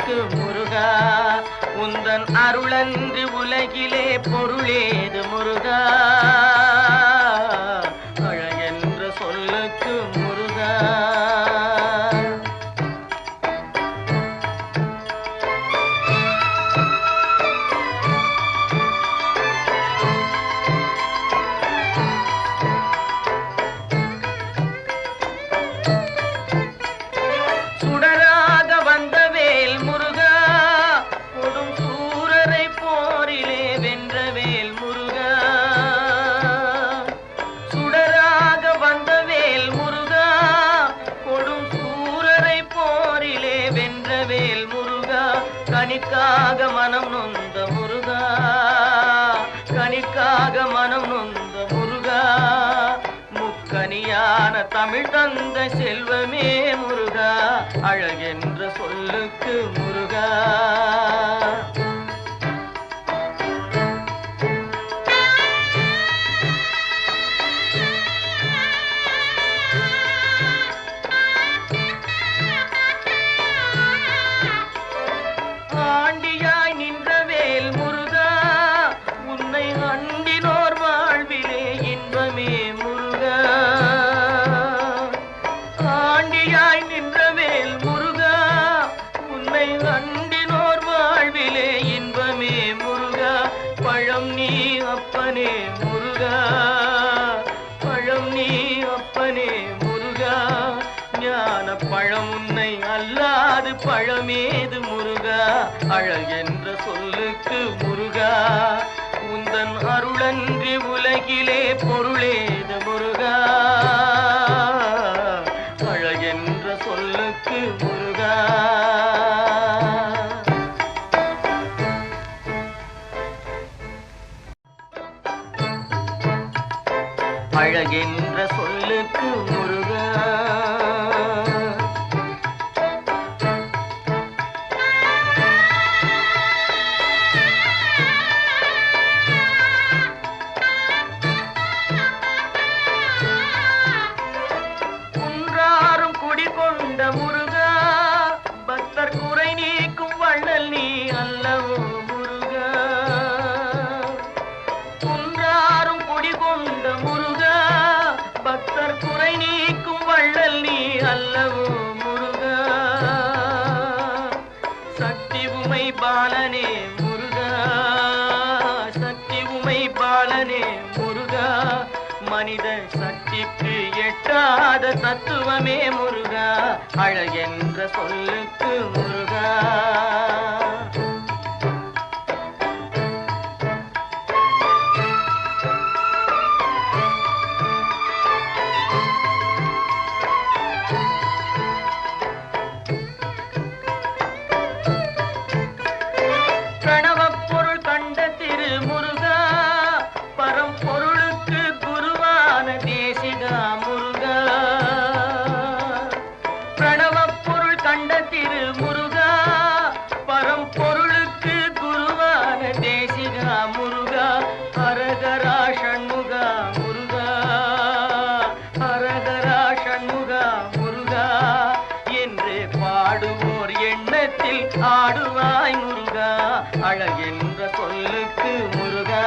சொல்லுக்கு முருகா. உந்தன் அருளன்றி உலகிலே பொருளேது முருகா. அழகென்ற சொல்லுக்கு முருகா. கனிக்காக மனம் நொந்த முருகா, கனிக்காக மனம் நொந்த முருகா. முக்கனியான தமிழ் தந்த செல்வமே முருகா. அழகென்ற சொல்லுக்கு முருகா. ஆண்டியாய் நின்ற வேல் முருகா, உன்னை அண்டினோர் வாழ்விலே இன்பமே முருகா. ஆண்டியாய் நின்ற வேல் முருகா, உன்னை அண்டினோர் வாழ்விலே இன்பமே முருகா. பழம் நீ அப்பனே முருகா, பழம் நீ அப்பனே முருகா. ஞான பழம் உன்னை அல்லாது பழமேது முருகா. அழகென்ற சொல்லுக்கு முருகா. உந்தன் அருளன்றி உலகிலே பொருளேது முருகா. அழகென்ற சொல்லுக்கு முருகா. அழகென்ற சொல்லுக்கு முருகா. கொண்ட முருகா, பக்தர் குறை நீக்கும் வள்ளல் நீ அல்லவோ முருகா. குன்றாரும் குடி கொண்ட முருகா, பக்தர் குறை நீக்கும் வள்ளல் நீ அல்லவோ முருகா. சக்தி உமை பாலனே முருகா, சக்தி உமை பாலனே முருகா. மனித சக்திக்கு எட்டாத தத்துவமே முருகா. அழகென்ற சொல்லுக்கு முருகா. பிரணவப் பொருள் கண்ட திரு முருகா, பரம்பொருளுக்கு குருவான தேசிகா முருகா. பிரணவப் பொருள் கண்ட திரு முருகா, பரம்பொருளுக்கு குருவான தேசிகா முருகா. ஹரஹரா ஷண்முகா முருகா, ஹரஹரா ஷண்முகா முருகா என்று பாடுவோர் எண்ணத்தில் ஆடுவாய் முருகா. அழகென்ற சொல்லுக்கு முருகா.